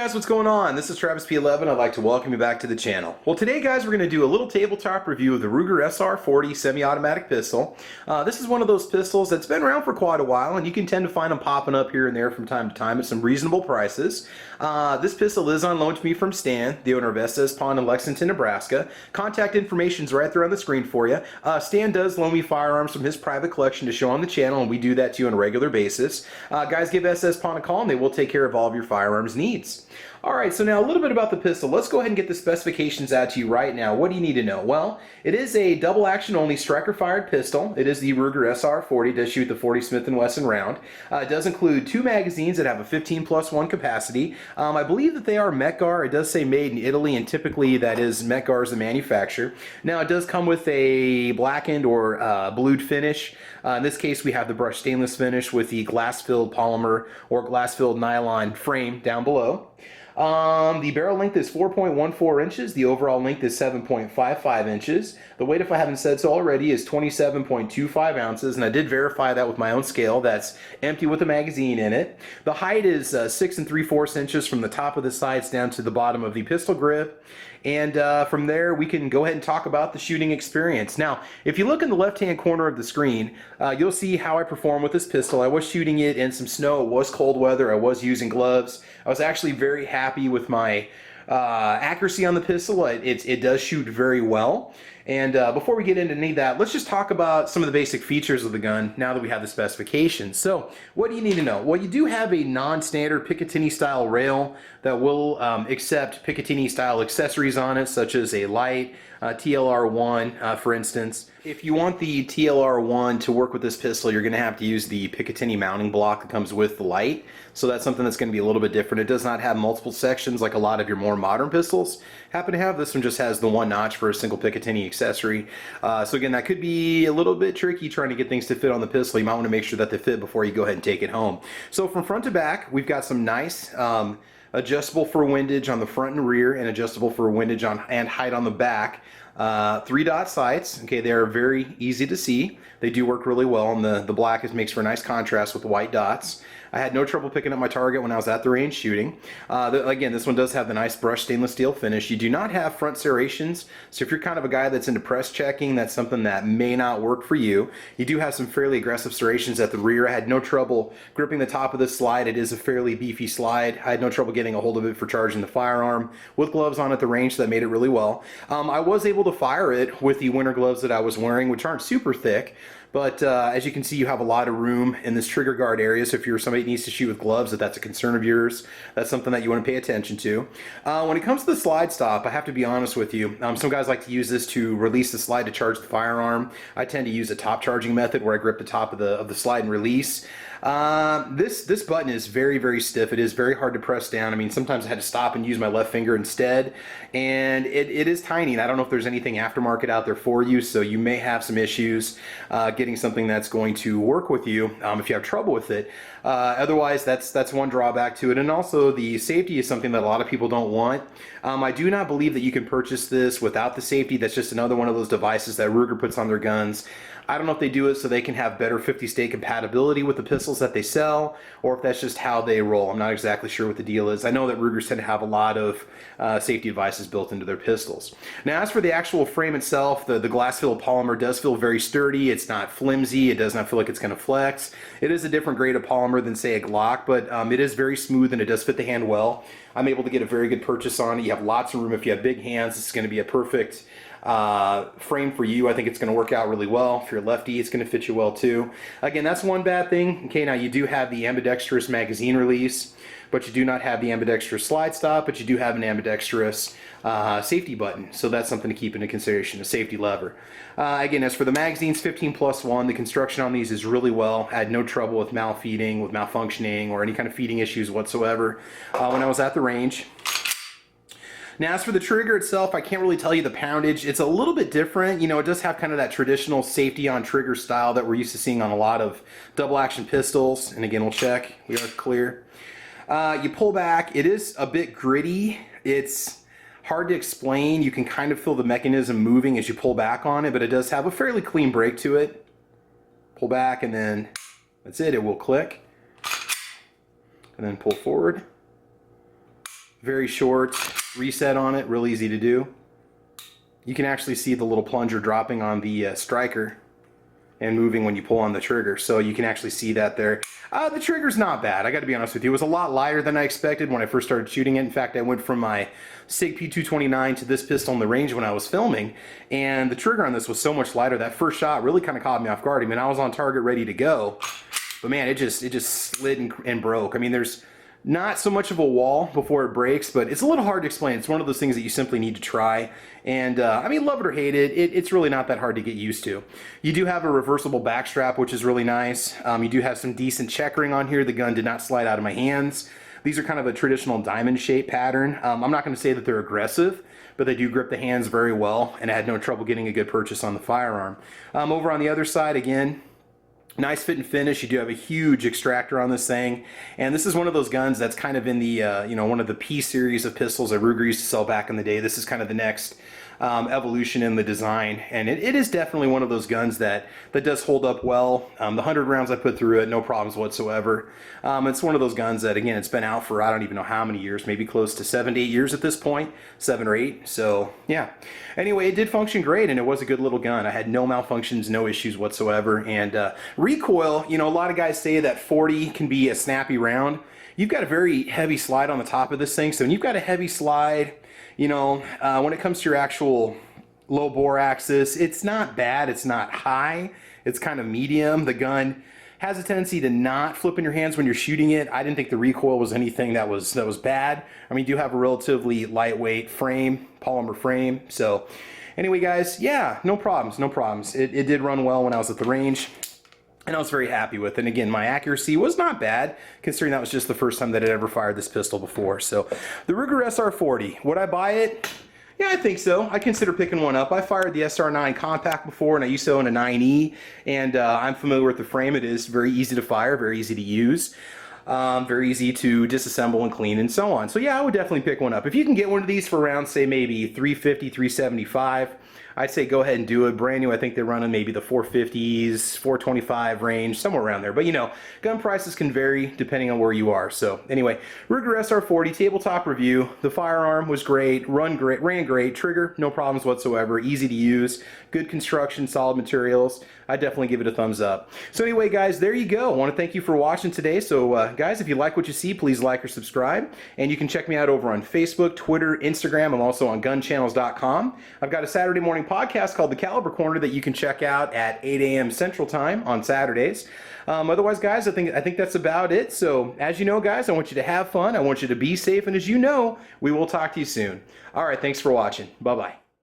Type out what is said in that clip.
guys, what's going on? This is Travis P11. I'd like to welcome you back to the channel. Well, today guys, we're going to do a little tabletop review of the Ruger SR40 semi-automatic pistol. This is one of those pistols that's been around for quite a while, and you can tend to find them popping up here and there from time to time at some reasonable prices. This pistol is on loan to me from Stan, the owner of SS Pawn in Lexington, Nebraska. Contact information's right there on the screen for you. Stan does loan me firearms from his private collection to show on the channel, and we do that to you on a regular basis. Guys, give SS Pawn a call and they will take care of all of your firearms needs. Alright, so now a little bit about the pistol. Let's go ahead and get the specifications out to you right now. What do you need to know? Well, it is a double action only striker fired pistol. It is the Ruger SR40. It does shoot the 40 Smith & Wesson round. It does include two magazines that have a 15+1 capacity. I believe that they are Metgar. It does say made in Italy, and typically that is Metgar as the manufacturer. Now it does come with a blackened or blued finish. In this case we have the brushed stainless finish with the glass-filled polymer or glass-filled nylon frame down below. The barrel length is 4.14 inches. The overall length is 7.55 inches. The weight, if I haven't said so already, is 27.25 ounces, and I did verify that with my own scale. That's empty with a magazine in it. The height is 6 3/4 inches from the top of the sights down to the bottom of the pistol grip. And from there, we can go ahead and talk about the shooting experience. Now, if you look in the left-hand corner of the screen, you'll see how I perform with this pistol. I was shooting it in some snow. It was cold weather. I was using gloves. I was actually very happy with my accuracy on the pistol. It does shoot very well. And before we get into any of that, let's just talk about some of the basic features of the gun now that we have the specifications. So what do you need to know? Well, you do have a non-standard Picatinny style rail that will accept Picatinny style accessories on it, such as a light, TLR1 for instance. If you want the TLR1 to work with this pistol, you're going to have to use the Picatinny mounting block that comes with the light. So that's something that's going to be a little bit different. It does not have multiple sections like a lot of your more modern pistols happen to have. This one just has the one notch for a single Picatinny accessory. So again, that could be a little bit tricky trying to get things to fit on the pistol. You might want to make sure that they fit before you go ahead and take it home. So from front to back, we've got some nice adjustable for windage on the front and rear, and adjustable for windage on and height on the back. 3-dot sights. Okay, they are very easy to see. They do work really well, and the black makes for a nice contrast with the white dots. I had no trouble picking up my target when I was at the range shooting. Again, this one does have the nice brushed stainless steel finish. You do not have front serrations, so if you're kind of a guy that's into press checking, that's something that may not work for you. You do have some fairly aggressive serrations at the rear. I had no trouble gripping the top of this slide. It is a fairly beefy slide. I had no trouble getting a hold of it for charging the firearm with gloves on at the range, so that made it really well. I was able to fire it with the winter gloves that I was wearing, which aren't super thick. But as you can see, you have a lot of room in this trigger guard area, so if you're somebody that needs to shoot with gloves, if that's a concern of yours, that's something that you want to pay attention to. When it comes to the slide stop, I have to be honest with you. Some guys like to use this to release the slide to charge the firearm. I tend to use a top charging method where I grip the top of the slide and release. This button is very, very stiff. It is very hard to press down. I mean, sometimes I had to stop and use my left finger instead, and it is tiny, and I don't know if there's anything aftermarket out there for you, so you may have some issues getting something that's going to work with you if you have trouble with it. Otherwise, that's one drawback to it. And also, the safety is something that a lot of people don't want. I do not believe that you can purchase this without the safety. That's just another one of those devices that Ruger puts on their guns. I don't know if they do it so they can have better 50-state compatibility with the pistols that they sell, or if that's just how they roll. I'm not exactly sure what the deal is. I know that Rugers tend to have a lot of safety devices built into their pistols. Now, as for the actual frame itself, the glass-filled polymer does feel very sturdy. It's not flimsy. It does not feel like it's going to flex. It is a different grade of polymer than, say, a Glock, but it is very smooth and it does fit the hand well. I'm able to get a very good purchase on it. You have lots of room. If you have big hands, it's going to be a perfect frame for you. I think it's going to work out really well. If you're a lefty, it's going to fit you well too. Again, that's one bad thing. Okay, now you do have the ambidextrous magazine release, but you do not have the ambidextrous slide stop, but you do have an ambidextrous safety button. So that's something to keep into consideration, a safety lever. Again, as for the magazines, 15+1, the construction on these is really well. I had no trouble with malfeeding, with malfunctioning, or any kind of feeding issues whatsoever when I was at the range. Now, as for the trigger itself, I can't really tell you the poundage. It's a little bit different. You know, it does have kind of that traditional safety on trigger style that we're used to seeing on a lot of double action pistols. And again, we'll check. We are clear. You pull back. It is a bit gritty. It's hard to explain. You can kind of feel the mechanism moving as you pull back on it, but it does have a fairly clean break to it. Pull back, and then that's it. It will click. And then pull forward. Very short reset on it, real easy to do. You can actually see the little plunger dropping on the striker and moving when you pull on the trigger, so you can actually see that there. The trigger's not bad, I gotta be honest with you. It was a lot lighter than I expected when I first started shooting it. In fact, I went from my SIG P229 to this pistol in the range when I was filming, and the trigger on this was so much lighter. That first shot really kind of caught me off guard. I mean, I was on target ready to go, but man, it just slid and broke. I mean, there's not so much of a wall before it breaks, but it's a little hard to explain. It's one of those things that you simply need to try. And I mean, love it or hate it, it's really not that hard to get used to. You do have a reversible back strap, which is really nice. You do have some decent checkering on here. The gun did not slide out of my hands. These are kind of a traditional diamond shape pattern. I'm not going to say that they're aggressive, but they do grip the hands very well, and I had no trouble getting a good purchase on the firearm. Over on the other side, again, nice fit and finish. You do have a huge extractor on this thing, and this is one of those guns that's kind of in the you know, one of the P series of pistols that Ruger used to sell back in the day. This is kind of the next evolution in the design, and it is definitely one of those guns that does hold up well. The 100 rounds I put through it, no problems whatsoever. It's one of those guns that, again, it's been out for I don't even know how many years, maybe close to 7 to 8 years at this point, 7 or 8. So yeah, anyway, it did function great, and it was a good little gun. I had no malfunctions, no issues whatsoever. And recoil, you know, a lot of guys say that 40 can be a snappy round. You've got a very heavy slide on the top of this thing, so when you've got a heavy slide, you know, when it comes to your actual low bore axis, it's not bad, it's not high, it's kind of medium. The gun has a tendency to not flip in your hands when you're shooting it. I didn't think the recoil was anything that was bad. I mean, you do have a relatively lightweight frame, polymer frame. So anyway, guys, yeah, no problems, no problems. It did run well when I was at the range, and I was very happy with it. And again, my accuracy was not bad, considering that was just the first time that I'd ever fired this pistol before. So the Ruger SR40, would I buy it? Yeah, I think so. I consider picking one up. I fired the SR9 compact before, and I used to own a 9E, and I'm familiar with the frame. It is very easy to fire, very easy to use, very easy to disassemble and clean and so on. So yeah, I would definitely pick one up. If you can get one of these for around, say, maybe $350, $375, I'd say go ahead and do it. Brand new, I think they're running maybe the 450s, 425 range, somewhere around there. But you know, gun prices can vary depending on where you are. So anyway, Ruger SR40 tabletop review. The firearm was great, ran great, trigger, no problems whatsoever, easy to use, good construction, solid materials. I definitely give it a thumbs up. So anyway, guys, there you go. I want to thank you for watching today. So guys, if you like what you see, please like or subscribe. And you can check me out over on Facebook, Twitter, Instagram. I'm also on gunchannels.com. I've got a Saturday morning podcast called The Caliber Corner that you can check out at 8 a.m. Central Time on Saturdays. Otherwise, guys, I think that's about it. So as you know, guys, I want you to have fun. I want you to be safe. And as you know, we will talk to you soon. All right, thanks for watching. Bye-bye.